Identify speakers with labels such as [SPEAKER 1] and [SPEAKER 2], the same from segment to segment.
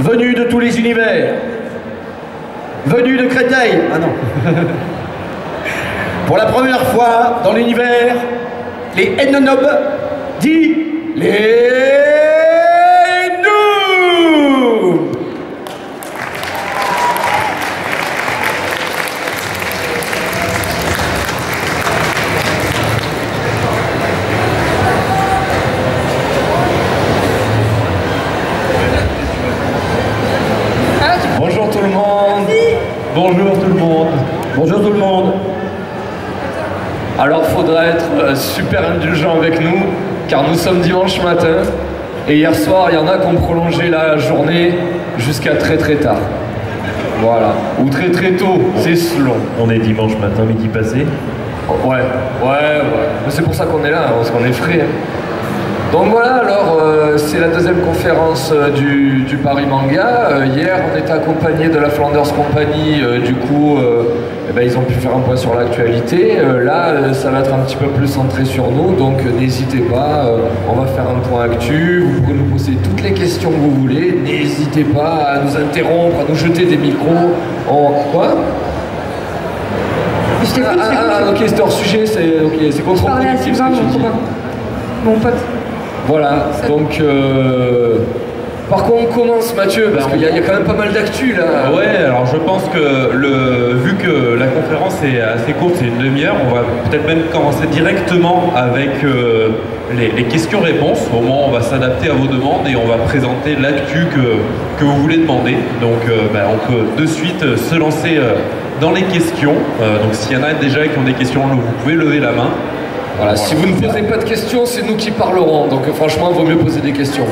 [SPEAKER 1] venus de tous les univers, venus de Créteil. Ah non. Pour la première fois dans l'univers, les Ennonobes dit les nous.
[SPEAKER 2] Bonjour tout le monde. Bonjour tout le monde.
[SPEAKER 1] Bonjour tout le monde.
[SPEAKER 2] Alors faudra être super indulgent avec nous, car nous sommes dimanche matin, et hier soir il y en a qui ont prolongé la journée jusqu'à très très tard. Voilà. Ou très très tôt, c'est selon.
[SPEAKER 3] On est dimanche matin, midi passé.
[SPEAKER 2] Ouais. Mais c'est pour ça qu'on est là, parce qu'on est frais. Donc voilà, alors c'est la deuxième conférence du Paris Manga. Hier, on était accompagné de la Flanders Company, du coup, ils ont pu faire un point sur l'actualité. Là, ça va être un petit peu plus centré sur nous, donc n'hésitez pas, on va faire un point actu. Vous pourrez nous poser toutes les questions que vous voulez. N'hésitez pas à nous interrompre, à nous jeter des micros. Quoi ? Ok, c'était hors sujet, c'est contre-productif ce que tu dis.
[SPEAKER 4] Mon pote.
[SPEAKER 2] Voilà, donc par contre on commence Mathieu, parce qu'il y a quand même pas mal d'actu là.
[SPEAKER 3] Ouais, alors je pense que vu que la conférence est assez courte, c'est une demi-heure, on va peut-être même commencer directement avec les questions-réponses. Au moins on va s'adapter à vos demandes et on va présenter l'actu que vous voulez demander. Donc on peut de suite se lancer dans les questions. Donc s'il y en a déjà qui ont des questions, vous pouvez lever la main.
[SPEAKER 2] Voilà, si vous ne posez pas de questions, c'est nous qui parlerons. Donc franchement, il vaut mieux poser des questions.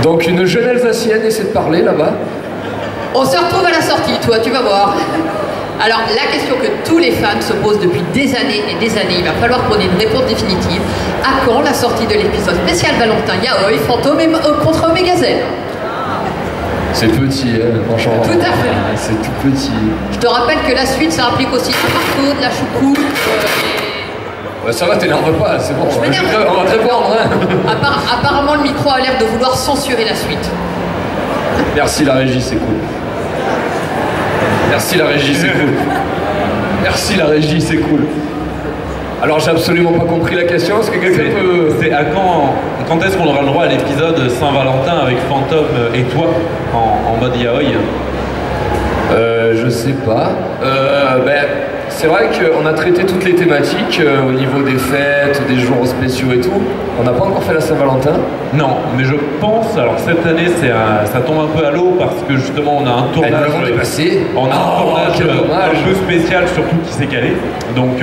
[SPEAKER 2] Donc une jeune Alsacienne essaie de parler là-bas.
[SPEAKER 4] On se retrouve à la sortie, toi, tu vas voir. Alors, la question que tous les fans se posent depuis des années et des années, il va falloir qu'on ait une réponse définitive. À quand la sortie de l'épisode spécial Valentin Yaoi, Fantôme contre Mégazelle?
[SPEAKER 2] C'est petit, franchement.
[SPEAKER 4] Tout à fait.
[SPEAKER 2] C'est tout petit.
[SPEAKER 4] Je te rappelle que la suite, ça implique aussi un marteau, de la choucroute.
[SPEAKER 2] Ouais, ça va, t'énerve pas, c'est bon. On va te répondre. Hein.
[SPEAKER 4] Apparemment, le micro a l'air de vouloir censurer la suite.
[SPEAKER 2] Merci la régie, c'est cool. Merci la régie, c'est cool. Merci la régie, c'est cool. Alors j'ai absolument pas compris la question, est-ce que quelqu'un peut...
[SPEAKER 3] C'est à quand est-ce qu'on aura le droit à l'épisode Saint-Valentin avec Fantôme et toi en mode yaoi?
[SPEAKER 2] Je sais pas. C'est vrai qu'on a traité toutes les thématiques au niveau des fêtes, des jours spéciaux et tout. On n'a pas encore fait la Saint-Valentin.
[SPEAKER 3] Non, mais je pense, alors cette année ça tombe un peu à l'eau parce que justement on a un tournage. On a un tournage un peu spécial surtout qui s'est calé. Donc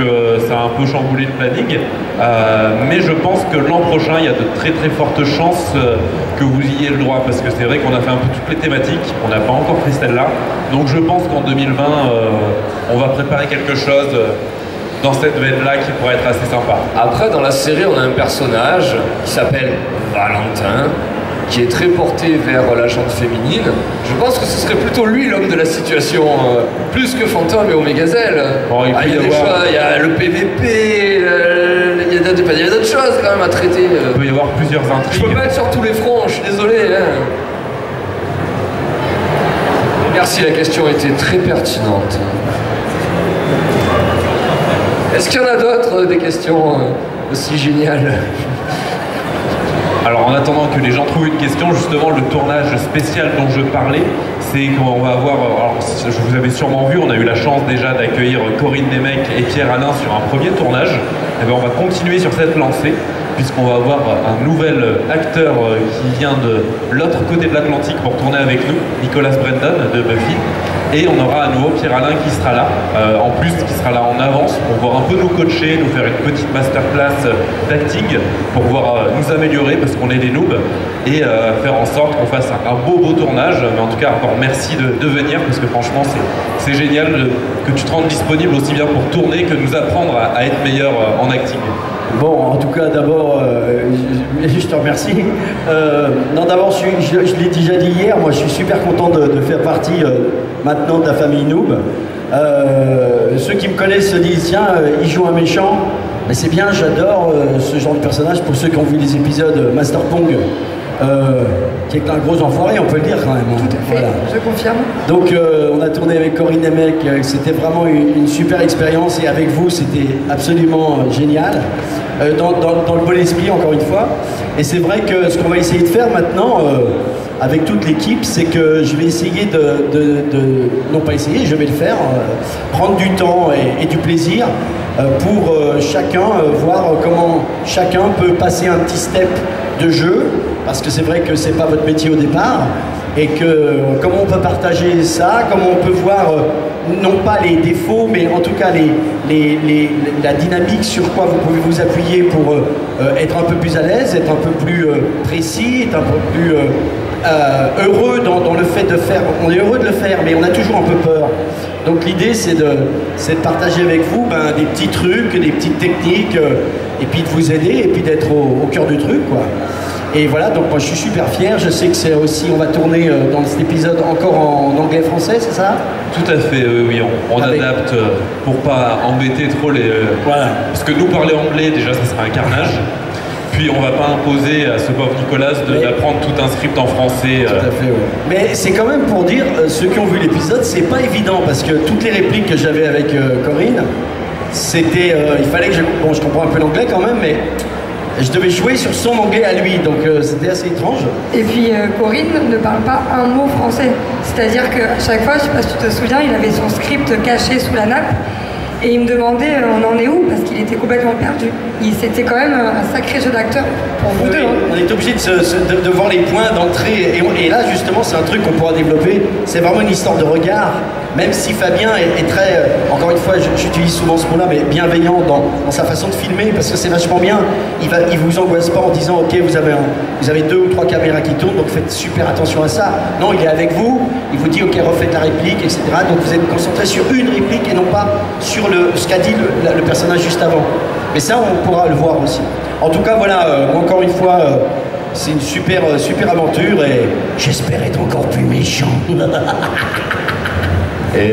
[SPEAKER 3] ça a un peu chamboulé le planning. Mais je pense que l'an prochain il y a de très très fortes chances que vous y ayez le droit parce que c'est vrai qu'on a fait un peu toutes les thématiques. On n'a pas encore fait celle-là. Donc je pense qu'en 2020 on va préparer quelque chose dans cette veine-là qui pourrait être assez sympa.
[SPEAKER 2] Après, dans la série, on a un personnage qui s'appelle Valentin, qui est très porté vers la gente féminine. Je pense que ce serait plutôt lui l'homme de la situation, plus que Fantôme et Omégazelle.
[SPEAKER 3] Il
[SPEAKER 2] y a le PVP, il y a d'autres choses quand même à traiter.
[SPEAKER 3] Il peut y avoir plusieurs intrigues.
[SPEAKER 2] Je peux pas être sur tous les fronts, je suis désolé. Hein. Merci, la question était très pertinente. Est-ce qu'il y en a d'autres, des questions aussi géniales?
[SPEAKER 3] Alors en attendant que les gens trouvent une question, justement le tournage spécial dont je parlais, c'est qu'on va avoir, alors je vous avais sûrement vu, on a eu la chance déjà d'accueillir Corinne Nemec et Pierre Alain sur un premier tournage. Et bien on va continuer sur cette lancée, puisqu'on va avoir un nouvel acteur qui vient de l'autre côté de l'Atlantique pour tourner avec nous, Nicolas Brendon de Buffy. Et on aura à nouveau Pierre Alain qui sera là, en plus qui sera là en avance pour pouvoir un peu nous coacher, nous faire une petite masterclass d'acting pour pouvoir nous améliorer parce qu'on est des noobs et faire en sorte qu'on fasse un beau tournage. Mais en tout cas encore merci de venir parce que franchement c'est génial que tu te rendes disponible aussi bien pour tourner que nous apprendre à être meilleur en acting.
[SPEAKER 1] Bon, en tout cas, d'abord, je te remercie. Non, d'abord, je l'ai déjà dit hier, moi je suis super content de faire partie maintenant de la famille Noob. Ceux qui me connaissent se disent, tiens, il joue un méchant. Mais c'est bien, j'adore ce genre de personnage. Pour ceux qui ont vu les épisodes Master Pong, qui est un gros enfoiré, on peut le dire quand même. Hein.
[SPEAKER 5] Tout à fait, voilà. Je confirme.
[SPEAKER 1] Donc on a tourné avec Corinne Nemec, c'était vraiment une super expérience et avec vous c'était absolument génial. Dans le bon esprit encore une fois. Et c'est vrai que ce qu'on va essayer de faire maintenant avec toute l'équipe, c'est que je vais essayer non pas essayer, je vais le faire, prendre du temps et du plaisir pour chacun voir comment chacun peut passer un petit step de jeu, parce que c'est vrai que c'est pas votre métier au départ, et que comment on peut partager ça, comment on peut voir non pas les défauts, mais en tout cas la dynamique sur quoi vous pouvez vous appuyer pour être un peu plus à l'aise, être un peu plus précis, être un peu plus heureux dans le fait de faire. On est heureux de le faire, mais on a toujours un peu peur. Donc l'idée c'est de partager avec vous des petits trucs, des petites techniques, et puis de vous aider, et puis d'être au cœur du truc, quoi. Et voilà, donc moi je suis super fier, je sais que c'est aussi, on va tourner dans cet épisode encore en anglais-français, c'est ça?
[SPEAKER 3] Tout à fait, oui, on adapte pour pas embêter trop les...
[SPEAKER 1] Voilà.
[SPEAKER 3] Parce que nous parler anglais, déjà ça sera un carnage, puis on va pas imposer à ce pauvre Nicolas d'apprendre tout un script en français.
[SPEAKER 1] Tout à fait, ouais. Mais c'est quand même pour dire, ceux qui ont vu l'épisode, c'est pas évident, parce que toutes les répliques que j'avais avec Corinne, c'était, il fallait que je comprends un peu l'anglais quand même, mais... je devais jouer sur son anglais à lui, donc c'était assez étrange.
[SPEAKER 5] Et puis Corinne ne parle pas un mot français. C'est-à-dire qu'à chaque fois, je sais pas si tu te souviens, il avait son script caché sous la nappe et il me demandait on en est où, parce qu'il était complètement perdu. C'était quand même un sacré jeu d'acteur pour vous deux. Hein.
[SPEAKER 1] On est obligé de voir les points d'entrée et là justement c'est un truc qu'on pourra développer. C'est vraiment une histoire de regard. Même si Fabien est très, encore une fois, j'utilise souvent ce mot-là, mais bienveillant dans sa façon de filmer, parce que c'est vachement bien. Il vous angoisse pas en disant, ok, vous avez 2 ou 3 caméras qui tournent, donc faites super attention à ça. Non, il est avec vous, il vous dit, ok, refaites la réplique, etc. Donc vous êtes concentré sur une réplique et non pas sur ce qu'a dit le personnage juste avant. Mais ça, on pourra le voir aussi. En tout cas, voilà, encore une fois, c'est une super aventure et j'espère être encore plus méchant.
[SPEAKER 2] Et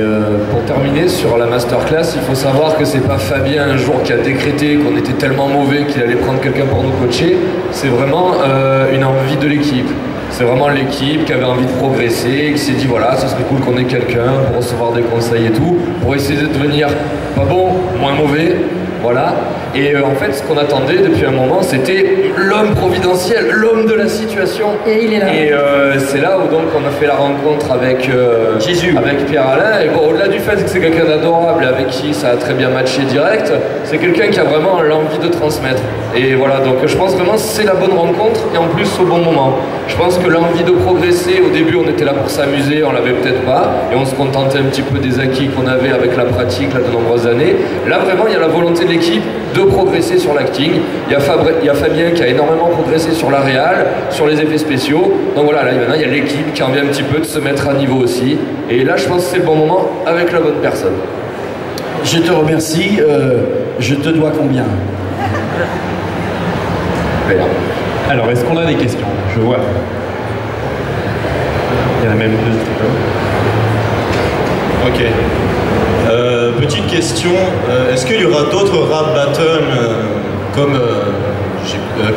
[SPEAKER 2] pour terminer sur la masterclass, il faut savoir que c'est pas Fabien un jour qui a décrété qu'on était tellement mauvais qu'il allait prendre quelqu'un pour nous coacher. C'est vraiment une envie de l'équipe. C'est vraiment l'équipe qui avait envie de progresser, qui s'est dit voilà, ça serait cool qu'on ait quelqu'un pour recevoir des conseils et tout, pour essayer de devenir pas bon, moins mauvais. Voilà. Et en fait, ce qu'on attendait depuis un moment, c'était l'homme providentiel, l'homme de la situation.
[SPEAKER 5] Et il est là.
[SPEAKER 2] Et c'est là où donc on a fait la rencontre avec
[SPEAKER 1] Jésus,
[SPEAKER 2] avec Pierre-Alain. Et bon, au-delà du fait que c'est quelqu'un d'adorable et avec qui ça a très bien matché direct, c'est quelqu'un qui a vraiment l'envie de transmettre. Et voilà, donc je pense vraiment que c'est la bonne rencontre et en plus au bon moment. Je pense que l'envie de progresser, au début on était là pour s'amuser, on l'avait peut-être pas, et on se contentait un petit peu des acquis qu'on avait avec la pratique là, de nombreuses années. Là vraiment il y a la volonté de l'équipe de progresser sur l'acting. Il y a Fabien qui a énormément progressé sur la réal, sur les effets spéciaux. Donc voilà, là maintenant il y a l'équipe qui a envie un petit peu de se mettre à niveau aussi. Et là je pense que c'est le bon moment avec la bonne personne.
[SPEAKER 1] Je te remercie, je te dois combien?
[SPEAKER 3] Alors, est-ce qu'on a des questions? Je vois. Il y en a même 2.
[SPEAKER 6] Ok. Petite question. Est-ce qu'il y aura d'autres rap battles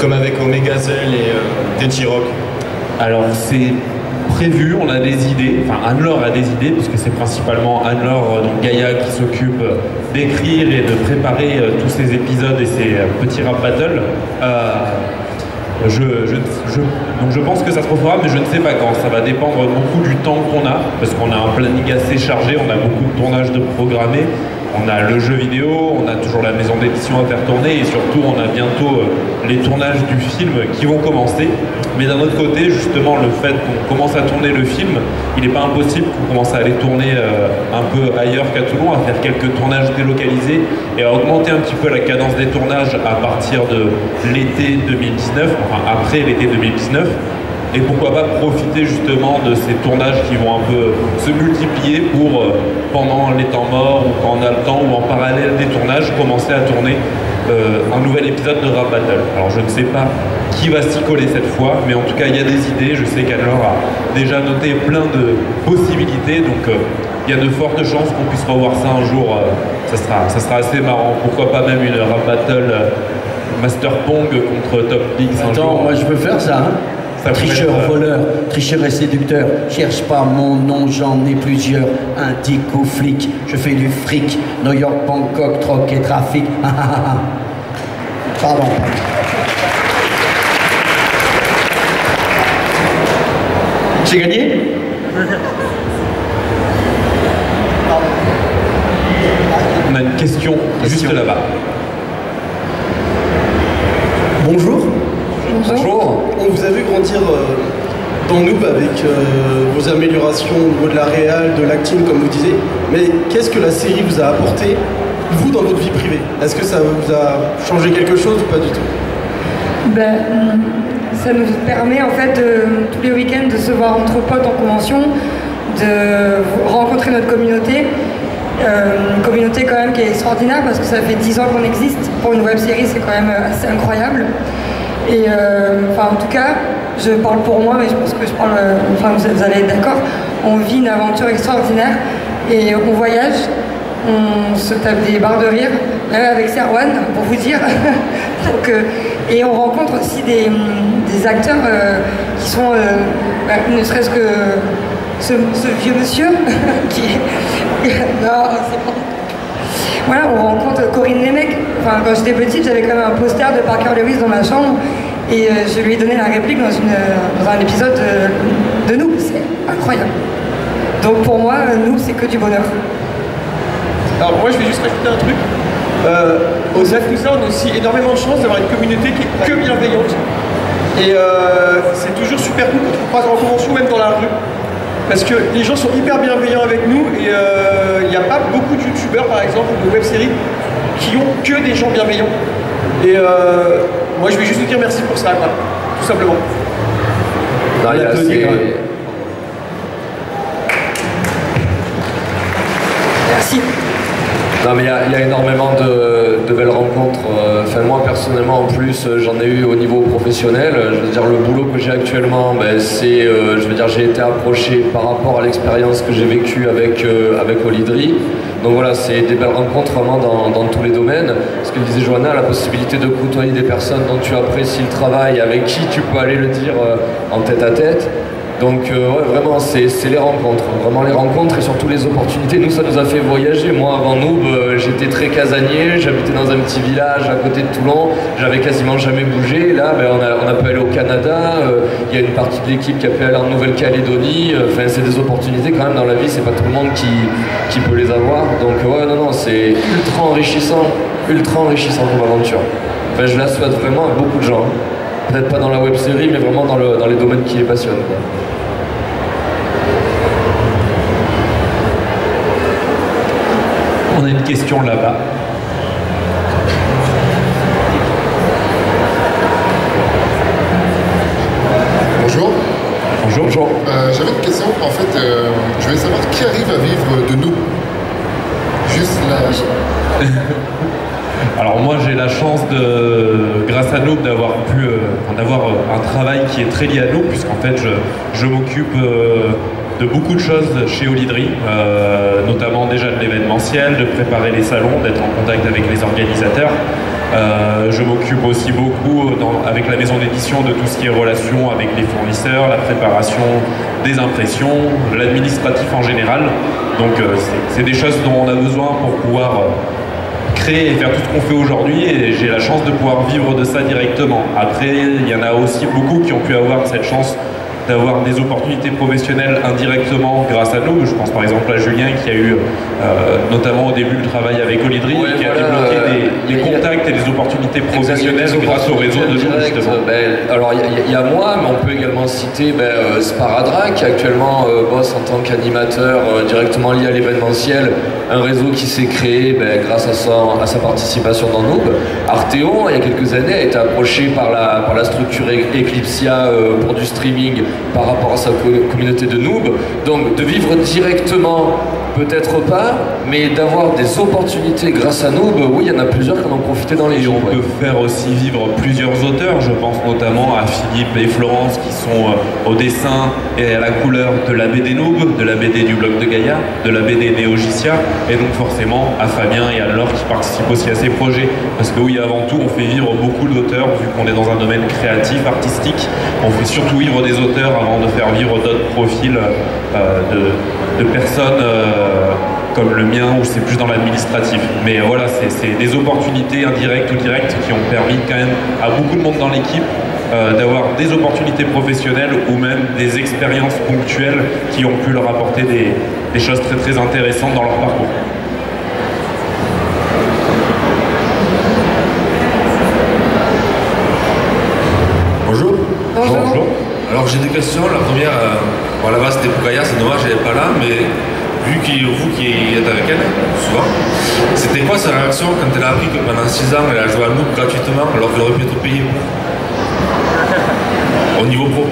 [SPEAKER 6] comme avec Omega Zell et Tenchi Rock?
[SPEAKER 3] Alors, c'est prévu, on a des idées. Enfin, Anne-Laure a des idées, puisque c'est principalement Anne-Laure, donc Gaïa, qui s'occupe d'écrire et de préparer tous ces épisodes et ces petits rap battles. Donc je pense que ça se refera, mais je ne sais pas quand. Ça va dépendre beaucoup du temps qu'on a, parce qu'on a un planning assez chargé, on a beaucoup de tournages de programmés, on a le jeu vidéo, on a toujours la maison d'édition à faire tourner, et surtout on a bientôt les tournages du film qui vont commencer. Mais d'un autre côté, justement, le fait qu'on commence à tourner le film, il n'est pas impossible qu'on commence à aller tourner un peu ailleurs qu'à Toulon, à faire quelques tournages délocalisés et à augmenter un petit peu la cadence des tournages à partir de l'été 2019, enfin après l'été 2019. Et pourquoi pas profiter justement de ces tournages qui vont un peu se multiplier pour, pendant les temps morts ou quand on a le temps ou en parallèle des tournages, commencer à tourner un nouvel épisode de Rap Battle. Alors je ne sais pas qui va s'y coller cette fois, mais en tout cas il y a des idées. Je sais qu'Anne-Laure a déjà noté plein de possibilités, donc il y a de fortes chances qu'on puisse revoir ça un jour. Ça sera assez marrant. Pourquoi pas même une rap battle Master Pong contre Top League un jour.
[SPEAKER 1] Moi je veux faire ça, hein. Tricheur, voleur, tricheur et séducteur. Cherche pas mon nom, j'en ai plusieurs. Indique aux flics, je fais du fric. New York, Bangkok, troc et trafic. Pardon. J'ai gagné?
[SPEAKER 3] On a une question juste là-bas.
[SPEAKER 1] Bonjour.
[SPEAKER 2] Bonjour.
[SPEAKER 7] On vous a vu grandir dans Noob avec vos améliorations au niveau de la réal, de l'acting comme vous disiez. Mais qu'est-ce que la série vous a apporté, vous, dans votre vie privée? Est-ce que ça vous a changé quelque chose ou pas du tout?
[SPEAKER 5] Ça nous permet en fait tous les week-ends de se voir entre potes en convention, de rencontrer notre communauté. Une communauté quand même qui est extraordinaire parce que ça fait 10 ans qu'on existe. Pour une web série, c'est quand même assez incroyable. Et en tout cas, je parle pour moi, mais je pense que vous allez être d'accord. On vit une aventure extraordinaire et on voyage, on se tape des barres de rire, même avec Serwan, pour vous dire. Donc, et on rencontre aussi des acteurs qui sont, ne serait-ce que ce vieux monsieur qui est... non, c'est pas... Voilà, on rencontre Corinne Nemec. Enfin, quand j'étais petite, j'avais quand même un poster de Parker Lewis dans ma chambre et je lui ai donné la réplique dans un épisode de Noob. C'est incroyable. Donc pour moi, Noob, c'est que du bonheur.
[SPEAKER 7] Alors moi, je vais juste rajouter un truc. Au Zakuza, on a aussi énormément de chance d'avoir une communauté qui est que bienveillante. Et c'est toujours super cool quand on croise en convention, même dans la rue. Parce que les gens sont hyper bienveillants avec nous et il n'y a pas beaucoup de youtubeurs par exemple ou de web-séries qui ont que des gens bienveillants. Et moi je vais juste vous dire merci pour ça, quoi, tout simplement.
[SPEAKER 2] Non,
[SPEAKER 5] Merci.
[SPEAKER 2] Non mais il y a énormément de belles rencontres. Enfin moi personnellement en plus j'en ai eu au niveau professionnel. Je veux dire le boulot que j'ai actuellement, c'est, j'ai été approché par rapport à l'expérience que j'ai vécue avec Olydri. Donc voilà, c'est des belles rencontres vraiment dans tous les domaines. Ce que disait Johanna, la possibilité de côtoyer des personnes dont tu apprécies le travail, avec qui tu peux aller le dire en tête à tête. Donc ouais, vraiment c'est les rencontres, vraiment les rencontres et surtout les opportunités. Nous ça nous a fait voyager. Moi avant Noob j'étais très casanier, j'habitais dans un petit village à côté de Toulon, j'avais quasiment jamais bougé. Là on a pu aller au Canada, il y a une partie de l'équipe qui a pu aller en Nouvelle-Calédonie. Enfin c'est des opportunités quand même dans la vie, c'est pas tout le monde qui peut les avoir. Donc ouais non c'est ultra enrichissant comme aventure. Enfin je la souhaite vraiment à beaucoup de gens. Peut-être pas dans la web série, mais vraiment dans les domaines qui les passionnent.
[SPEAKER 3] On a une question là-bas.
[SPEAKER 8] Bonjour.
[SPEAKER 3] Bonjour.
[SPEAKER 8] J'avais une question. En fait, je voulais savoir qui arrive à vivre de nous. Juste là.
[SPEAKER 3] Alors moi j'ai la chance grâce à Noob d'avoir un travail qui est très lié à Noob, puisqu'en fait je m'occupe de beaucoup de choses chez Olydri, notamment déjà de l'événementiel, de préparer les salons, d'être en contact avec les organisateurs. Je m'occupe aussi beaucoup avec la maison d'édition de tout ce qui est relation avec les fournisseurs, la préparation des impressions, l'administratif en général. Donc c'est des choses dont on a besoin pour pouvoir créer et faire tout ce qu'on fait aujourd'hui, et j'ai la chance de pouvoir vivre de ça directement. Après, il y en a aussi beaucoup qui ont pu avoir cette chance d'avoir des opportunités professionnelles indirectement grâce à nous. Je pense par exemple à Julien qui a eu notamment au début le travail avec Olydri, qui a débloqué des contacts et des opportunités professionnelles grâce au réseau de nous justement.
[SPEAKER 2] Alors il y a moi, mais on peut également citer Sparadra qui actuellement bosse en tant qu'animateur directement lié à l'événementiel, un réseau qui s'est créé grâce à sa participation dans Noob. Arteon, il y a quelques années, a été approché par la structure Eclipsia pour du streaming par rapport à sa communauté de Noob. Donc de vivre directement peut-être pas, mais d'avoir des opportunités grâce à nous, bah oui, il y en a plusieurs qui en ont profité dans les
[SPEAKER 3] Et
[SPEAKER 2] jours.
[SPEAKER 3] on peut faire aussi vivre plusieurs auteurs, je pense notamment à Philippe et Florence qui sont au dessin et à la couleur de la BD Noob, de la BD du blog de Gaïa, de la BD Néogicia, et donc forcément à Fabien et à Laure qui participent aussi à ces projets. Parce que oui, avant tout, on fait vivre beaucoup d'auteurs, vu qu'on est dans un domaine créatif, artistique. On fait surtout vivre des auteurs avant de faire vivre d'autres profils de personnes comme le mien, où c'est plus dans l'administratif. Mais voilà, c'est des opportunités indirectes ou directes qui ont permis quand même à beaucoup de monde dans l'équipe d'avoir des opportunités professionnelles ou même des expériences ponctuelles qui ont pu leur apporter des choses très très intéressantes dans leur parcours.
[SPEAKER 9] Bonjour.
[SPEAKER 5] Bonjour.
[SPEAKER 9] Alors j'ai deux questions. La première, bon, à la base c'était pour Gaïa, c'est dommage, elle n'est pas là, mais vu que vous qui êtes avec elle, souvent, c'était quoi sa réaction quand elle a appris que pendant 6 ans elle a joué à Noob gratuitement alors qu'elle aurait pu être payée au niveau pro?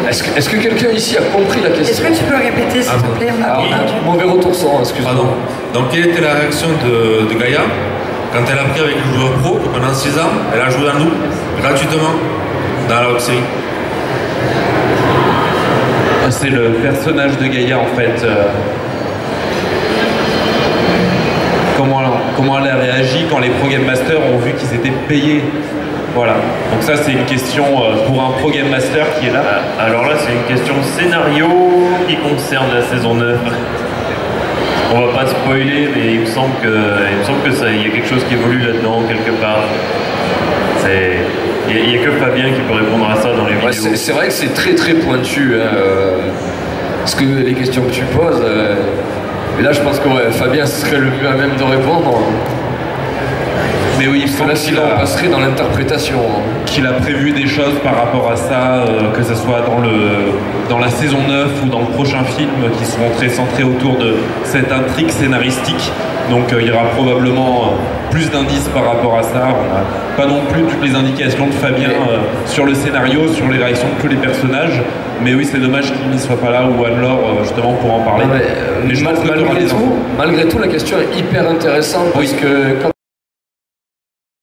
[SPEAKER 2] Est-ce que quelqu'un ici a compris la question?
[SPEAKER 5] Est-ce que tu peux répéter s'il te plaît? On a entendu.
[SPEAKER 2] Mauvais retour son, excuse-moi.
[SPEAKER 9] Pardon. Donc quelle était la réaction de Gaïa quand elle a appris avec le joueur pro que pendant 6 ans elle a joué à Noob gratuitement dans la web-série?
[SPEAKER 3] C'est le personnage de Gaïa en fait. Comment elle a réagi quand les Pro Game Masters ont vu qu'ils étaient payés. Voilà. Donc ça c'est une question pour un Pro Game Master qui est là.
[SPEAKER 10] Alors là c'est une question scénario qui concerne la saison 9. On va pas spoiler, mais il me semble que ça, il y a quelque chose qui évolue là-dedans quelque part. Il n'y a que Fabien qui peut répondre à ça dans les vidéos.
[SPEAKER 2] C'est vrai que c'est très très pointu, hein, parce que les questions que tu poses, et là je pense que ouais, Fabien serait le mieux à même de répondre.
[SPEAKER 3] Mais oui,
[SPEAKER 2] parce que là sinon on passerait dans l'interprétation.
[SPEAKER 3] Qu'il a prévu des choses par rapport à ça, que ce soit dans la saison 9 ou dans le prochain film, qui seront très centrés autour de cette intrigue scénaristique. Donc il y aura probablement plus d'indices par rapport à ça. On n'a pas non plus toutes les indications de Fabien sur le scénario, sur les réactions de tous les personnages. Mais oui, c'est dommage qu'il n'y soit pas là, ou Anne-Laure justement pour en parler.
[SPEAKER 2] Mais malgré tout, la question est hyper intéressante, parce que quand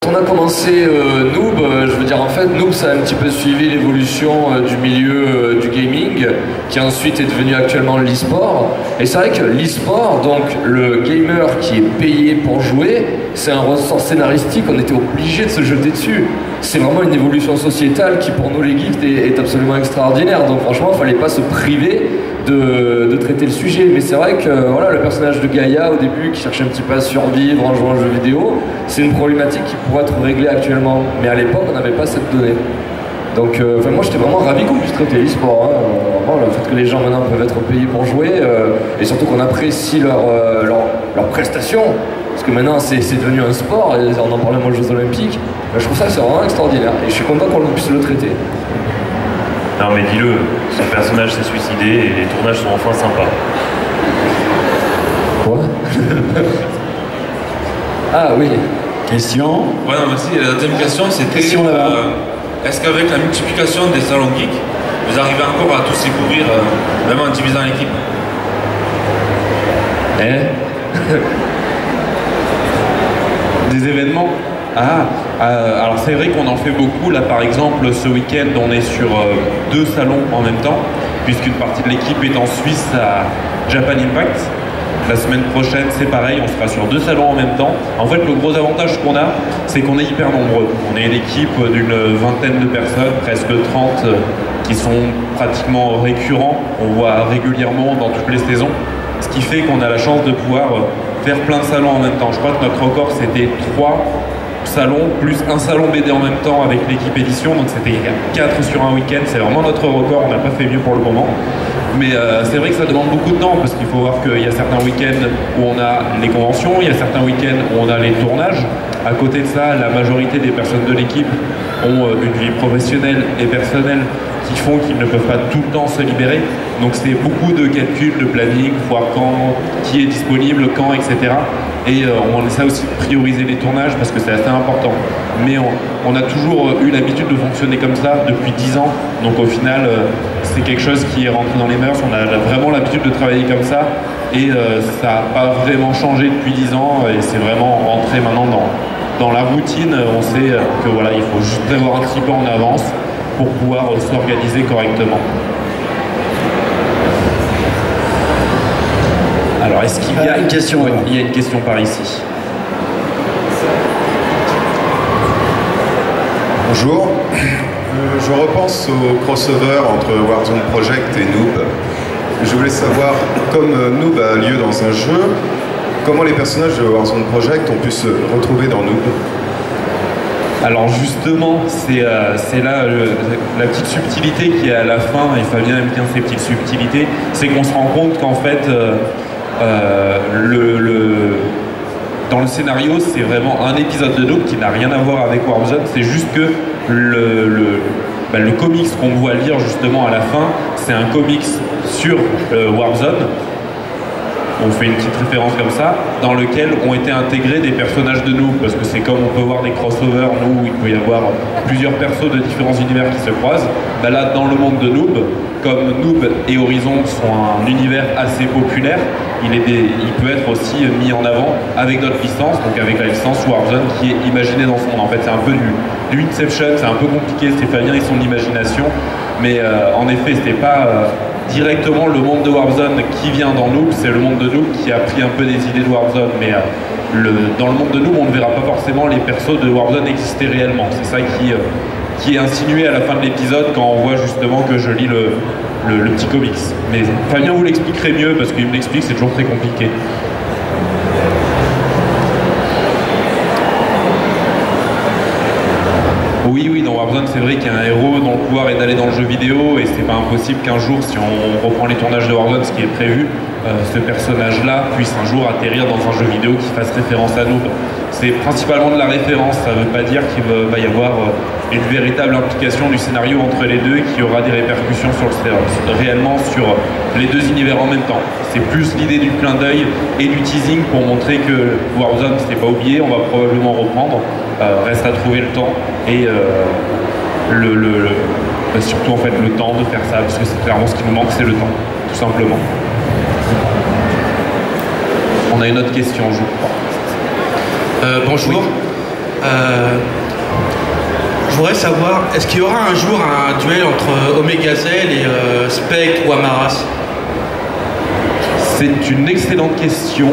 [SPEAKER 2] on a commencé Noob, je veux dire en fait Noob ça a un petit peu suivi l'évolution du milieu du gaming qui ensuite est devenu actuellement l'e-sport, et c'est vrai que l'e-sport, donc le gamer qui est payé pour jouer, c'est un ressort scénaristique, on était obligé de se jeter dessus. C'est vraiment une évolution sociétale qui pour nous les geeks est absolument extraordinaire, donc franchement il fallait pas se priver de traiter le sujet. Mais c'est vrai que voilà, le personnage de Gaïa au début qui cherchait un petit peu à survivre en jouant aux jeux vidéo, c'est une problématique qui pourrait être réglée actuellement, mais à l'époque on n'avait pas cette donnée. Donc moi j'étais vraiment ravi qu'on puisse traiter l'e-sport, hein. Vraiment, le fait que les gens maintenant peuvent être payés pour jouer, et surtout qu'on apprécie leurs prestations, parce que maintenant c'est devenu un sport, et on en parlait moi aux Jeux Olympiques. Je trouve ça c'est vraiment extraordinaire, et je suis content qu'on puisse le traiter.
[SPEAKER 10] Non mais dis-le, son personnage s'est suicidé et les tournages sont enfin sympas.
[SPEAKER 2] Quoi? Ah oui.
[SPEAKER 1] Question?
[SPEAKER 9] Ouais, non, merci. La deuxième question, c'était est-ce qu'avec la multiplication des salons geeks, vous arrivez encore à tous y couvrir, même en divisant l'équipe?
[SPEAKER 3] Des événements? Alors c'est vrai qu'on en fait beaucoup. Là par exemple, ce week-end, on est sur 2 salons en même temps, puisqu'une partie de l'équipe est en Suisse à Japan Impact. La semaine prochaine, c'est pareil, on sera sur 2 salons en même temps. En fait, le gros avantage qu'on a, c'est qu'on est hyper nombreux. On est une équipe d'une vingtaine de personnes, presque 30, qui sont pratiquement récurrents. On voit régulièrement dans toutes les saisons, ce qui fait qu'on a la chance de pouvoir faire plein de salons en même temps. Je crois que notre record, c'était 3 salons, plus un salon BD en même temps avec l'équipe édition, donc c'était 4 sur un week-end. C'est vraiment notre record, on n'a pas fait mieux pour le moment. Mais c'est vrai que ça demande beaucoup de temps, parce qu'il faut voir qu'il y a certains week-ends où on a les conventions, il y a certains week-ends où on a les tournages. À côté de ça, la majorité des personnes de l'équipe ont une vie professionnelle et personnelle qui font qu'ils ne peuvent pas tout le temps se libérer. Donc c'est beaucoup de calculs, de planning, voir quand, qui est disponible, quand, etc. Et on essaie aussi de prioriser les tournages parce que c'est assez important. Mais on a toujours eu l'habitude de fonctionner comme ça depuis 10 ans. Donc au final, c'est quelque chose qui est rentré dans les mœurs. On a vraiment l'habitude de travailler comme ça. Et ça n'a pas vraiment changé depuis 10 ans. Et c'est vraiment rentré maintenant dans la routine. On sait que voilà, il faut juste prévoir un petit peu en avance pour pouvoir s'organiser correctement. Alors, est-ce qu'il y a
[SPEAKER 1] une question?
[SPEAKER 3] Ouais, il y a une question par ici.
[SPEAKER 11] Bonjour. Je repense au crossover entre Warzone Project et Noob. Je voulais savoir, comme Noob a lieu dans un jeu, comment les personnages de Warzone Project ont pu se retrouver dans Noob?
[SPEAKER 3] Alors justement, c'est là la petite subtilité qui est à la fin, et Fabien aime bien ces petites subtilités, c'est qu'on se rend compte qu'en fait, dans le scénario, c'est vraiment un épisode de Noob qui n'a rien à voir avec Warzone, c'est juste que le comics qu'on voit lire justement à la fin, c'est un comics sur Warzone. On fait une petite référence comme ça, dans lequel ont été intégrés des personnages de Noob, parce que c'est comme on peut voir des crossovers, nous, où il peut y avoir plusieurs persos de différents univers qui se croisent. Bah là, dans le monde de Noob, comme Noob et Horizon sont un univers assez populaire, il peut être aussi mis en avant avec d'autres licences, donc avec la licence Warzone qui est imaginée dans ce monde. En fait, c'est un peu du Inception, c'est un peu compliqué, Stéphanie et son imagination, mais en effet, c'était pas directement le monde de Warzone qui vient dans Noob, c'est le monde de Noob qui a pris un peu des idées de Warzone, mais dans le monde de Noob, on ne verra pas forcément les persos de Warzone exister réellement. C'est ça qui est insinué à la fin de l'épisode quand on voit justement que je lis le petit comics. Mais Fabien vous l'expliquerait mieux parce qu'il me l'explique, c'est toujours très compliqué. Oui, dans Warzone, c'est vrai qu'il y a un héros dont le pouvoir est d'aller dans le jeu vidéo, et c'est pas impossible qu'un jour, si on reprend les tournages de Warzone, ce qui est prévu, ce personnage-là puisse un jour atterrir dans un jeu vidéo qui fasse référence à Noob. C'est principalement de la référence, ça veut pas dire qu'il va y avoir une véritable implication du scénario entre les deux et qu'il y aura des répercussions réellement sur les deux univers en même temps. C'est plus l'idée du clin d'œil et du teasing pour montrer que Warzone, c'était pas oublié, on va probablement reprendre. Reste à trouver le temps et surtout en fait le temps de faire ça, parce que c'est clairement ce qui nous manque, c'est le temps, tout simplement. On a une autre question, je crois.
[SPEAKER 12] Bonjour. Oui. Je voudrais savoir, est-ce qu'il y aura un jour un duel entre Omegazelle et Spectre ou Amaras?
[SPEAKER 3] C'est une excellente question.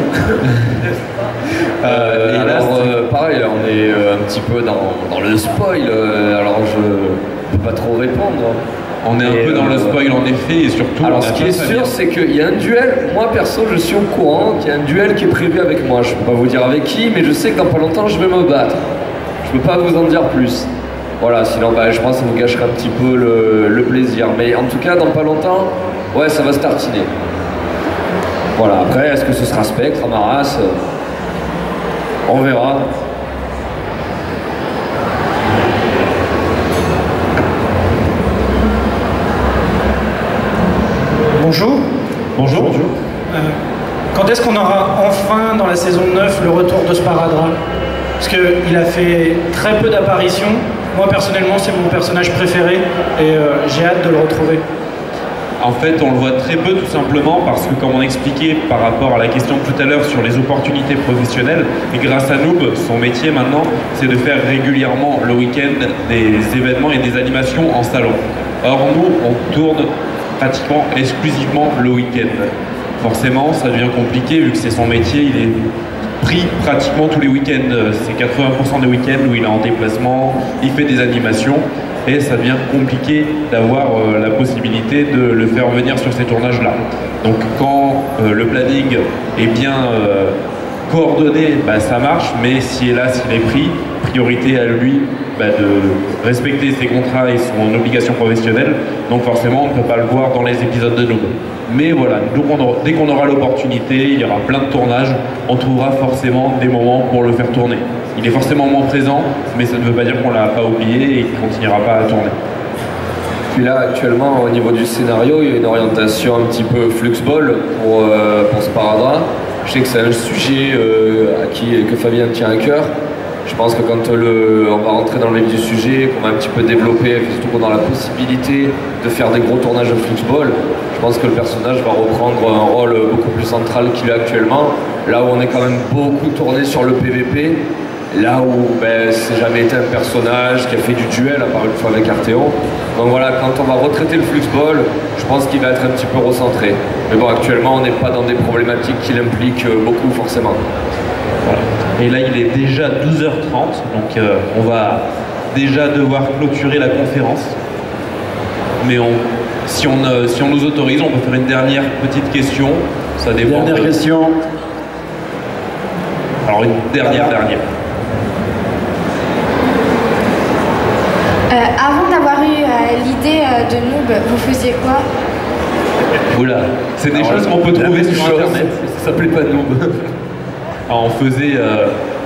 [SPEAKER 2] Pareil, on est un petit peu dans le spoil, alors je peux pas trop répondre.
[SPEAKER 3] On est un peu dans le spoil en effet, et surtout...
[SPEAKER 2] Alors ce qui est sûr, c'est qu'il y a un duel, moi perso je suis au courant qu'il y a un duel qui est prévu avec moi. Je peux pas vous dire avec qui, mais je sais que dans pas longtemps je vais me battre. Je peux pas vous en dire plus. Voilà, sinon je pense que ça vous gâcherait un petit peu le plaisir. Mais en tout cas, dans pas longtemps, ouais, ça va se tartiner. Voilà, après, est-ce que ce sera Spectre, Amaras? On verra.
[SPEAKER 13] Bonjour.
[SPEAKER 3] Bonjour.
[SPEAKER 13] Quand est-ce qu'on aura enfin dans la saison 9 le retour de Sparadrap? Parce qu'il a fait très peu d'apparitions. Moi personnellement c'est mon personnage préféré et j'ai hâte de le retrouver.
[SPEAKER 3] En fait, on le voit très peu tout simplement parce que, comme on expliquait par rapport à la question de tout à l'heure sur les opportunités professionnelles, et grâce à Noob, son métier maintenant, c'est de faire régulièrement le week-end des événements et des animations en salon. Or, nous, on tourne pratiquement exclusivement le week-end. Forcément, ça devient compliqué vu que c'est son métier, il est pris pratiquement tous les week-ends. C'est 80% des week-ends où il est en déplacement, il fait des animations. Et ça devient compliqué d'avoir la possibilité de le faire venir sur ces tournages-là. Donc quand le planning est bien coordonné, ça marche, mais si hélas il est pris, priorité à lui de respecter ses contrats et son obligation professionnelle, donc forcément on ne peut pas le voir dans les épisodes de Noob. Mais voilà, dès qu'on aura l'opportunité, il y aura plein de tournages, on trouvera forcément des moments pour le faire tourner. Il est forcément moins présent, mais ça ne veut pas dire qu'on ne l'a pas oublié et qu'il ne continuera pas à tourner.
[SPEAKER 2] Puis là, actuellement, au niveau du scénario, il y a une orientation un petit peu fluxball pour Sparadrap. Je sais que c'est un sujet que Fabien tient à cœur. Je pense que quand on va rentrer dans le vif du sujet, qu'on va un petit peu développer, surtout qu'on a la possibilité de faire des gros tournages de fluxball, je pense que le personnage va reprendre un rôle beaucoup plus central qu'il a actuellement. Là où on est quand même beaucoup tourné sur le PVP, là où c'est jamais été un personnage qui a fait du duel, à part une fois avec Arthéon. Donc voilà, quand on va retraiter le fluxball, je pense qu'il va être un petit peu recentré. Mais bon, actuellement, on n'est pas dans des problématiques qui l'impliquent beaucoup forcément.
[SPEAKER 3] Voilà. Et là, il est déjà 12h30, donc on va déjà devoir clôturer la conférence. Mais si on nous autorise, on peut faire une dernière petite question. Ça dépend.
[SPEAKER 1] Dernière question.
[SPEAKER 3] Alors une dernière.
[SPEAKER 14] Avant d'avoir eu l'idée de Noob, vous faisiez quoi?
[SPEAKER 3] Oula, c'est des choses qu'on peut trouver sur Internet.
[SPEAKER 2] Ça s'appelait pas Noob.
[SPEAKER 3] Alors, on faisait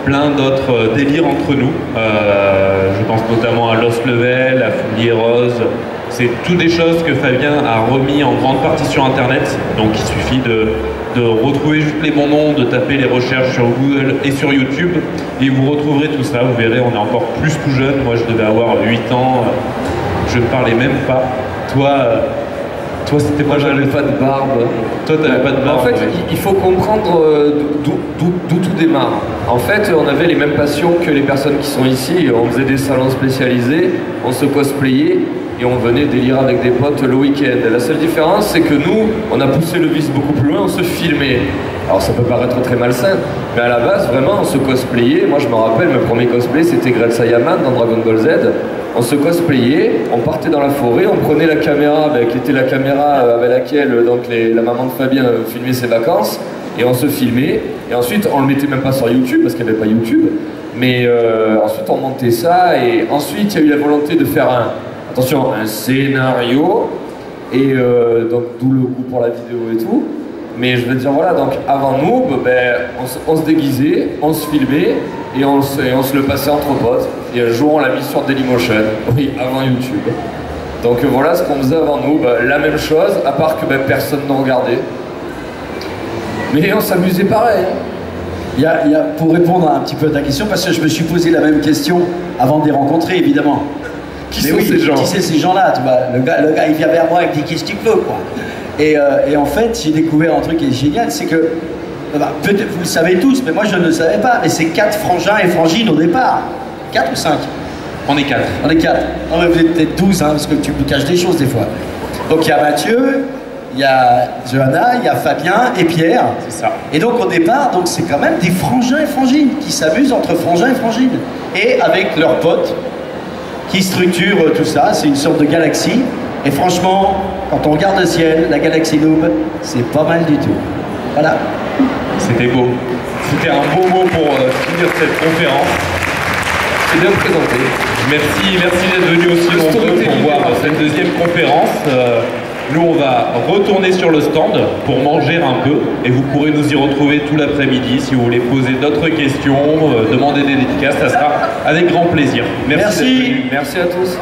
[SPEAKER 3] plein d'autres délires entre nous. Je pense notamment à Lost Level, à Foulier Rose. C'est toutes des choses que Fabien a remis en grande partie sur Internet. Donc il suffit de retrouver juste les bons noms, de taper les recherches sur Google et sur YouTube. Et vous retrouverez tout ça. Vous verrez, on est encore plus tout jeune. Moi, je devais avoir 8 ans. Je ne parlais même pas. Toi, c'était pas,
[SPEAKER 2] j'avais pas de barbe.
[SPEAKER 3] Toi, t'avais pas de barbe.
[SPEAKER 2] En fait, il faut comprendre d'où tout démarre. En fait, on avait les mêmes passions que les personnes qui sont ici. On faisait des salons spécialisés, on se cosplayait et on venait délire avec des potes le week-end. La seule différence, c'est que nous, on a poussé le vice beaucoup plus loin, on se filmait. Alors ça peut paraître très malsain, mais à la base, vraiment, on se cosplayait. Moi, je me rappelle, mon premier cosplay, c'était Grel Sayaman dans Dragon Ball Z. On se cosplayait, on partait dans la forêt, on prenait la caméra, qui était la caméra avec laquelle la maman de Fabien filmait ses vacances, et on se filmait, et ensuite on le mettait même pas sur YouTube, parce qu'il n'y avait pas YouTube, mais ensuite on montait ça, et ensuite il y a eu la volonté de faire un scénario, et donc d'où le goût pour la vidéo et tout. Mais je veux dire, voilà, donc avant nous, on se déguisait, on se filmait et on se le passait entre potes. Et un jour, on l'a mis sur Dailymotion, oui, avant YouTube. Donc voilà ce qu'on faisait avant nous, la même chose, à part que personne ne regardait. Mais on s'amusait pareil.
[SPEAKER 1] Pour répondre un petit peu à ta question, parce que je me suis posé la même question avant de les rencontrer, évidemment.
[SPEAKER 2] Qui sont ces gens?
[SPEAKER 1] Qui sont ces gens-là, tu vois, le gars, il vient vers moi, il me dit qu'est-ce que tu veux, quoi. Et en fait, j'ai découvert un truc qui est génial, c'est que, peut-être vous le savez tous, mais moi je ne le savais pas, mais c'est 4 frangins et frangines au départ. 4 ou 5?
[SPEAKER 3] On est 4.
[SPEAKER 1] On est 4. Non mais vous êtes peut-être 12, parce que tu me caches des choses des fois. Donc il y a Mathieu, il y a Johanna, il y a Fabien et Pierre.
[SPEAKER 3] C'est ça.
[SPEAKER 1] Et donc au départ, c'est quand même des frangins et frangines qui s'amusent entre frangins et frangines. Et avec leurs potes qui structurent tout ça, c'est une sorte de galaxie. Et franchement, quand on regarde le ciel, la galaxie Noob, c'est pas mal du tout. Voilà.
[SPEAKER 3] C'était beau. C'était un beau mot pour finir cette conférence.
[SPEAKER 2] C'est bien présenté.
[SPEAKER 3] Merci d'être venu aussi nombreux pour voir cette deuxième conférence. Nous, on va retourner sur le stand pour manger un peu et vous pourrez nous y retrouver tout l'après-midi si vous voulez poser d'autres questions, demander des dédicaces, ça sera avec grand plaisir.
[SPEAKER 1] Merci.
[SPEAKER 2] Merci à tous.